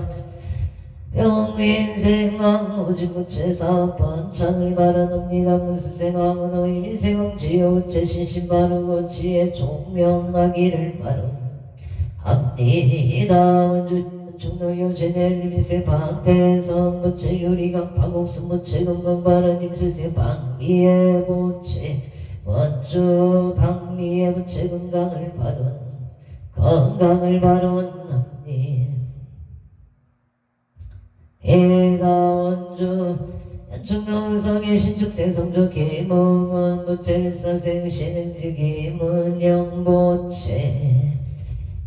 병인생왕 오지부채사 번창을 발언합니다. 문수생왕은 의민생왕 지효우채 신심 바르고 지혜 총명하기를 바론합니다. 원주 충노여제내 리미세 박태성 부채 유리강 파국수 부채 건강 발언 임수생 박미애 부채 원주 박미애 부채 건강을 발언합니다. 해가 원주 현충노성의 신축생 성주 김웅원 부채일사생 신흥지 김은영 부채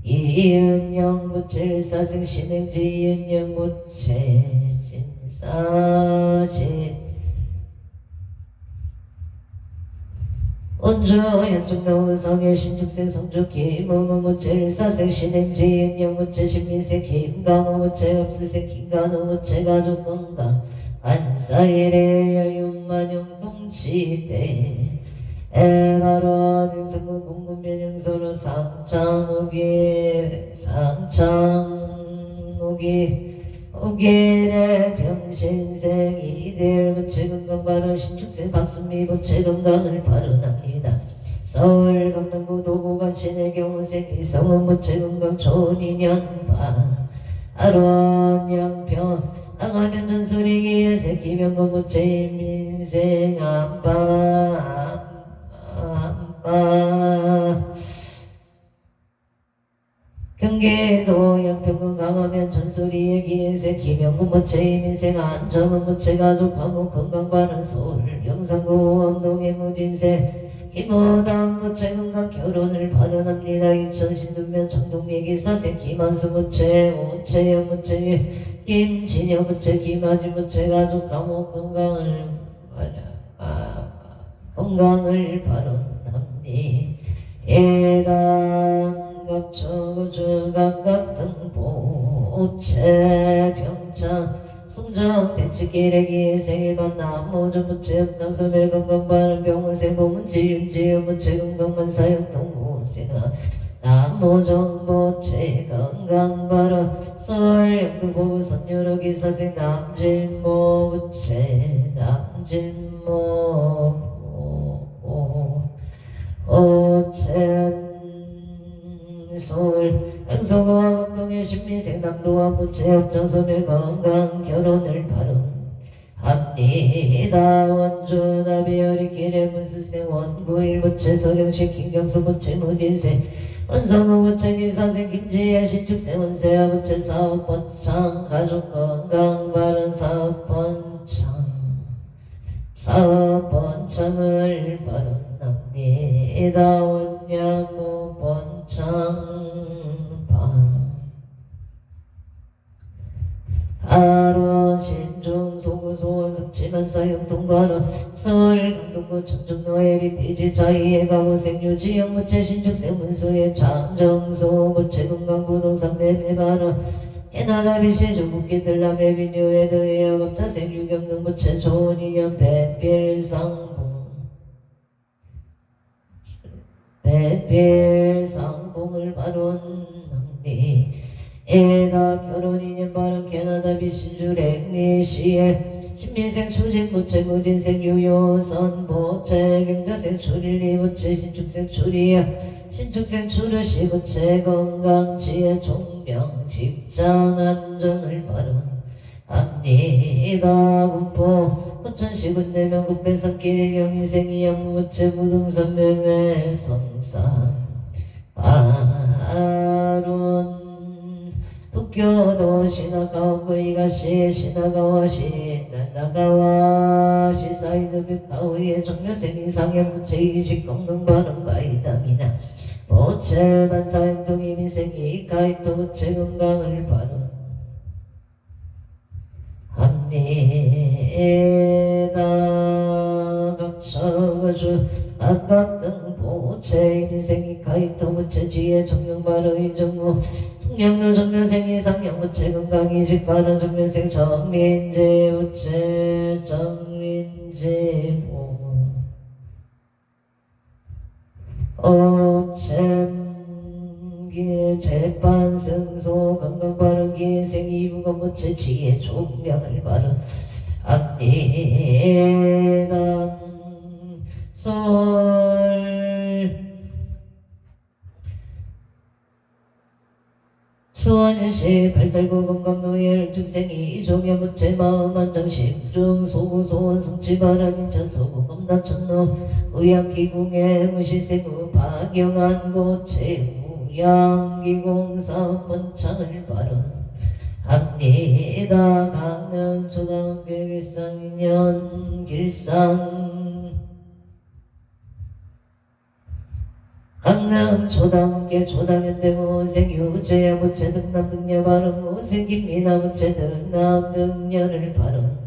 이은영 부채일사생 신흥지 이은영 부채 진사지 원주 현충노성의 신축생 성주 김웅원 부채일사생 신흥지 이은영 부채 신민생 김강호 부채 업수생 김간호 부채 가족 건강 안사일의 여윤만용 동치대 에바로 등성군 공군면영서로 상창오기의 병신생 이대일 부채 건강 발언 신축생 박순미 부채 건강을 발언합니다. 서울 강남구 도구관 신의 경우생 이성은 부채 건강 좋은 인연 아론 양평 angha면 전술이기에 새끼면고 부채 민생 안빠 경기도 양평군 강하면 전술이에 기에 새끼면고 부채 민생 안정은 부채 가족 화목 건강 바른 서울 영산구 원동의 무진세 김호담 부채 건강 결혼을 발언합니다. 인천신두면 장동리기 사생 김한수 부채 오채영 부채 김진영 부채 김아지 부채 가족 감옥 건강을 발언합니다. 예단 각처구주 각각 등보 오채 병창 송정 대치기래기 생일반 나무주 부채 장소멸 건강바른 병원생 보문지윤지유 부채 건강만 사역동무생아 남모정보채 건강바른 설영등보구 선유로기 사생 남질모 부채 남질모 오챔솔 양소거와 극동의 신미생 남도와 부채업장 소멸 건강 결혼을 발언합니다. 원주 나비열이 길의 문수생 원구일 부채 서령식 김경수 부채 무진생 원성우 부채 기사생 김지혜 신축생 원세아 부채 사업번창 가족 건강 발언 사업번창을 발언합니다. 원야구 번창반 하루 신중 소구소원 성치만 사용 동반원 서울 강동구 청중노예리 대지 자이의 가보생 유지영 부채 신축생 문수의 장정소 부채 건강부동산 매매반원 해나다비시 조국기들 남해비뉴에 더해여 갑자생 유경등 부채 좋은인연 배필상봉을 발언합니다. 에다 결혼인연 발언 캐나다비 신주 랭리시에 신민생 추진 부채 무진생 유효선 부채 경자생 추릴리 부채 신축생 추리야 신축생 추르시 부채 건강지혜 종명 직장 안정을 발언합니다. 군포 포천시 군대명 국배산길 경인생 이양 부채 부동산 매매 성산 발언 도쿄도 시나가와구이가시 시나가와시 나나가와시 사이드 뷰타우의 정면생 이상의 부채 이식 건강 발언 바이다미나 부채 반사행동 이미생이 가이토 부채 건강을 발언합니다. 각처가주 각각등 부채 이미생이 가이토 부채 지혜 정령 발언 인정무 송영도 정면생이 상영 부채 건강 이직 발언 정면생 정민지 부채 정민지 오챔기 재판 승소 건강 발언 기생 이부건 부채 지혜 종명을 발언합니다. 수원시 발달구 건강노예 중생이 이종의 부채 마음 안정심 중 소구소원 성취발언 인천 소구 검다천로 의약기궁의 무시세구 박영한 고체 우양기공 사업번창을 발언합니다. 강릉 초등학교 길상인연 길상 강남 초당계 초당현대무생 유재야 부채 등남 등녀 발언 무생 김미나 부채 등남 등녀를 발언합니다.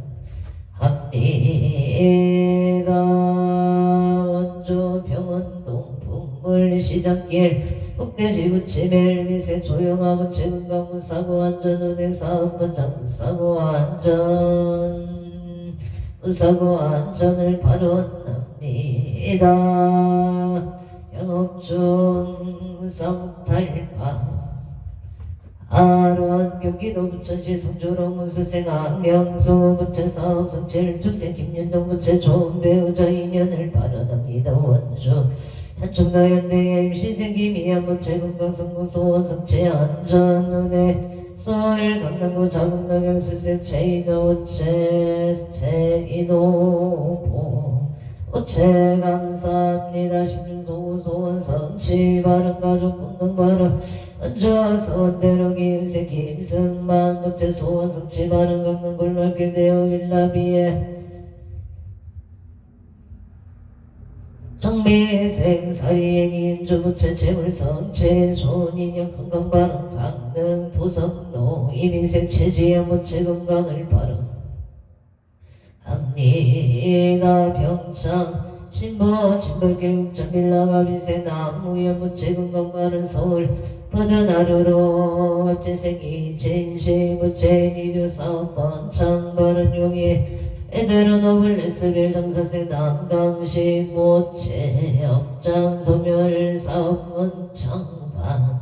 원주 병원 동풍 물리시장길 북대시 부채 멜미세 조용하 부채 건강부 사고 안전 은행 사업번창 부사고 안전을 발언합니다. 영업중 성탈파 아론 경기도 부천시 성주로 무수생 안명수 부채 사업 성칠 축생 김윤동 부채 좋은 배우자 인연을 발언합니다. 원주 한충나현대의 임신생 김이한 부채 건강성공 소원 성치 안전운에 서울 강남구 자국나경 수생 체이노 부채 체이노보 부채 감사합니다. 심중소구소원 성취 발언 가족 건강 발언 얹어서 원대로 기임새 김승만 부채 소원 성취 발언 강남골 넓게 되어 윌라비에 정미생 사이행인 주부채 재물성체 존인형 건강바람 강능 도성노 이민생 체지의 무체 건강을 바람 합니다 병창 신보 진벌길국장 빌라가비세 나무의 무체 건강바람 서울 버드나루로 합체생이 진시 무체 니류 사업번 창바른 용이 에데로 노블레스 빌정사세 남강식 모체 업장 소멸 사업문 창반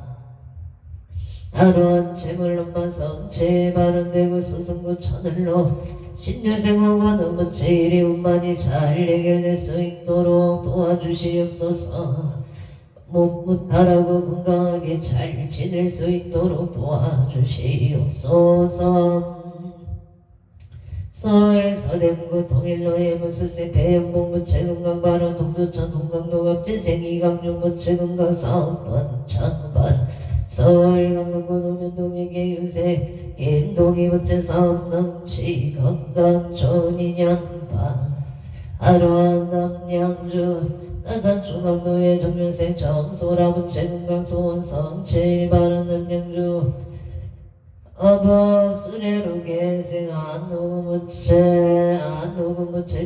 하루원 재물론만 성체 발언되고 수승구 천을로 신유생호가 너무 제일이 운만이 잘 해결될 수 있도록 도와주시옵소서. 못하라고 건강하게 잘 지낼 수 있도록 도와주시옵소서. 서울 서대문구 통일로의 무수세 배영봉 무체건강 바로 동두천 동강동업재생 이강용 무체건강 사업번 창반 서울 강동구 노년동의 개유세 김동희 무체사업 성취 건강 좋은 인연반 하루원 남양주 나산 중강도의 정면생 정소라 무체건강 소원 성취 바른 남양주 어법 수레로 계생 안노무체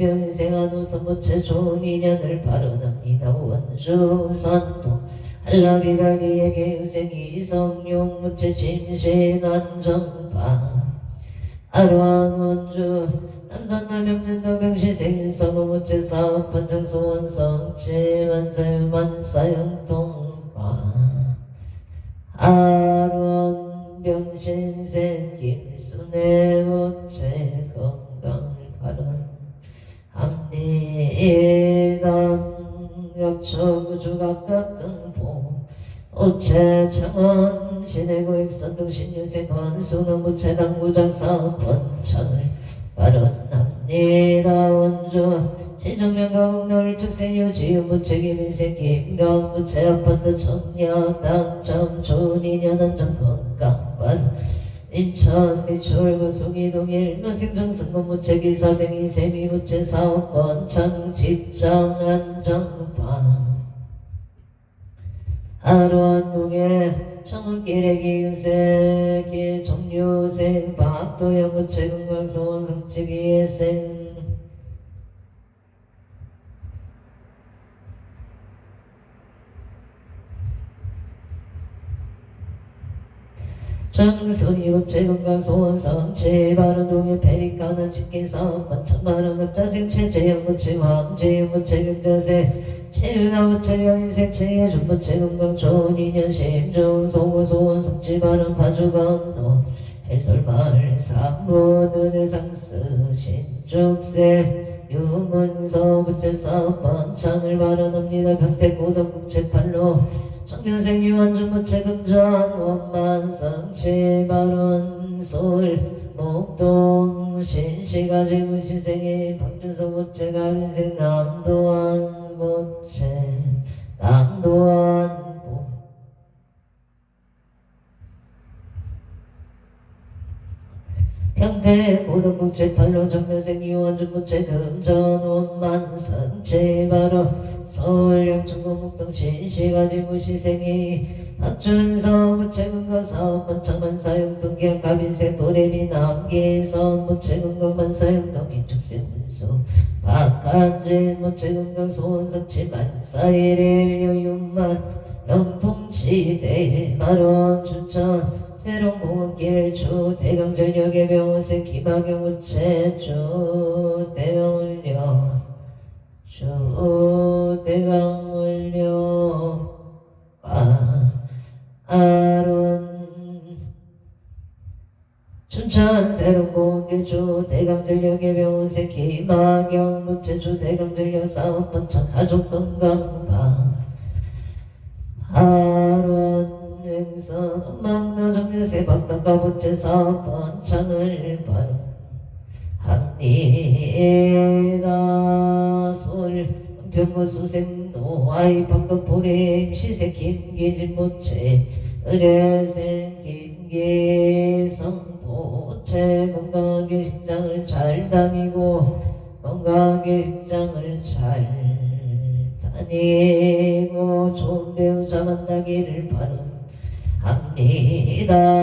병인생 안우선무체 좋은 인연을 발언합니다. 원주 산도 한라비발리에게 유생 이성용 무체 짐신 안정파 아루한 원주 남산 남영년도 병시생 성우무체 사업 번창 소원 성체 만사형통파 아루한 병신생 김순애 모체 건강을 바람합니다. 역초구주각각 등보 오체 청원 신해고익 선동신유생 권수는 무체 당구장 사업 번창을 바람합니다. 원주 시정명가국노을 축생유지유 무책임인생 김가운 무체 아파트 청약 당첨 좋은 인연 안정 건강반 인천 미추홀구 수기동 일묘생정 승공 무체 기사생 이세미 무체 사업 번창 직장 안정반 하루안동에 청운기레기 유세 정유생 박도영 무체 건강소원 성지기예생 정순이 무체건강 소원성체 바른동의 페리카나 직계사업 만천만원 업자생체 제형무체 황제무체 경자세 체은하 무체병인생 체해준 무체건강 좋은 인연 심중 소고소원 성체 바른 파주건너 해설마을 삼보들의 상스 신축세 유문서 무체사업 번창을 발언합니다. 평택고덕국체팔로 청명생 유한준 무체금전 원만성체 발언 서울 목동 신시가지 무시생의 박준서 무체가 인생 남도안 무체 남도안 평택 고덕국체팔로 정면생 유한준 무체금전 원만성체 바로 서울 양천구 목동 신시가지 무시생이 박준서 무체근거 사업 번창만 사용동 계약 갑인생 도래비 남기선 무체근거 만사용동 기축생 문수 박한진 무체근거 소원성치 만사일일 여윤만 영통치대 만원 추천 새로운공원길 주 대강전역의 병원생 김학영 무체 주 대강울려 주 대강울려 아론 춘천 새로운공원길 주 대강전역의 병원생 김학영 무체 주 대강전역 사업 번창 가족건강방 아론 행선 엄망도 정유세 박덕가 부채 사업 번창을 바람합니다. 서울 은평구 수생로 아이 박덕 보림 시세 김기진 부채 의뢰생 김기성 부채 건강하게 직장을 잘 다니고 건강하게 직장을 잘 아니고 좋은 배우자 만나기를 바랍니다.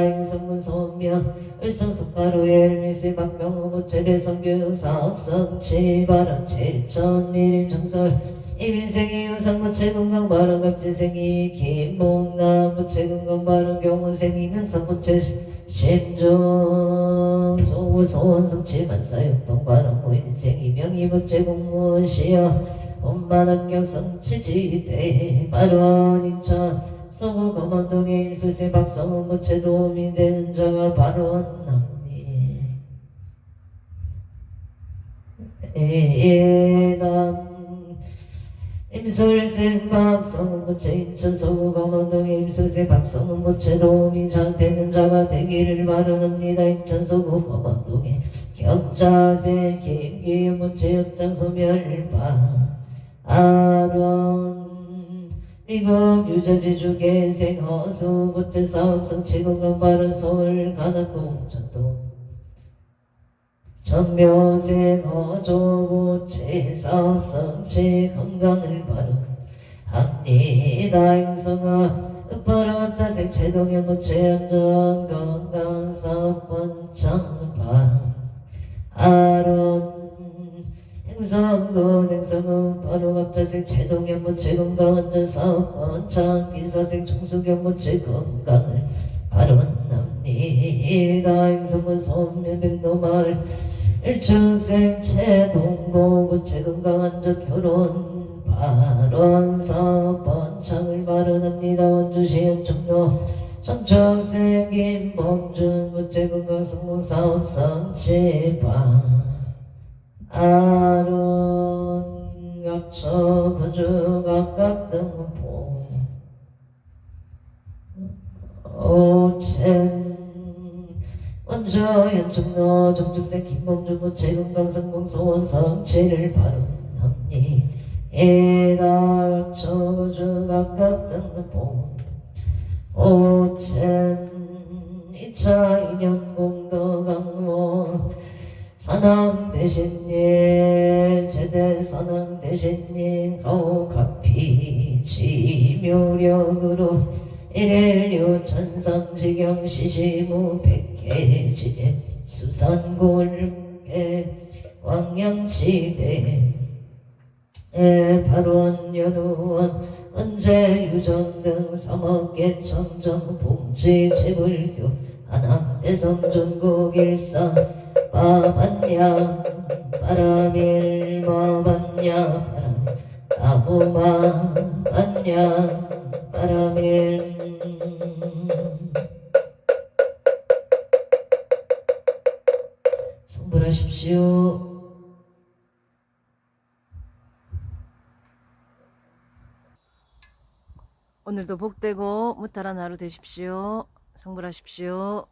인성문 소며 을성숙가루의 일미스 박병호 부채배 성교 사업성 치바람 제천 미림 정설 이민생이 유상무채 건강 바른 갑지생이 김봉남 무채 건강 바른 경호생이 명상무채 심정 소소원 성취만 사육동 바른 무인생이 명의무채 공무원시여 본만합격 성취지대 바른 인천 서구 검언동의 임수세 박성은 무채 도움이 되는 자가 바른납니 에담 임술생 박성은 무채 인천 서구 검언동의 임수세 박성은 무채 도움이 되는 자가 되기를 바라옵니다. 인천 서구 검언동의 격자세 김기 무채 역장 소멸바 아론 미국 유저지주 계생 허수 부채 사업성 치공강 바른 서울 가나공 천도 천묘생 허조 부채 사업성 치 건강을 바른합니다. 인성아 흑바로 자생 체동의 무채 안전 건강 사업권 창반 아론 행성군 행성은 바로 갑자생 체동의 무채 건강 안전 사업권 장기사생 청수경 무채 건강을 바른납니다. 행성은 소면백로마을 일중생 체동고 무채 건강 안전 결혼 발언 사업권 창을 바른합니다. 원주시 연청로 청청생 김범준 무채 건강 성공 사업성 제방 아론 각처 건주 각각 등포 오첸 원주 연중로 정축생 김범주 무채 건강 성공 소원 성취를 바른합니다. 각처 건주 각각 등포 오첸 2차 인연 공덕 강모 선왕 대신님 제대 선왕 대신님 가오카피 지묘력으로 일일류 천상지경 시시무 백해지제 수산골에 광양시대 발원 연우원 언제 유정 등 삼억개 청정 봉지 제불교 안암대성 전국 일사 마반야 바람일 마반야 바람 아부마 반야 바람일 성불하십시오. 오늘도 복되고 무탈한 하루 되십시오. 성불하십시오.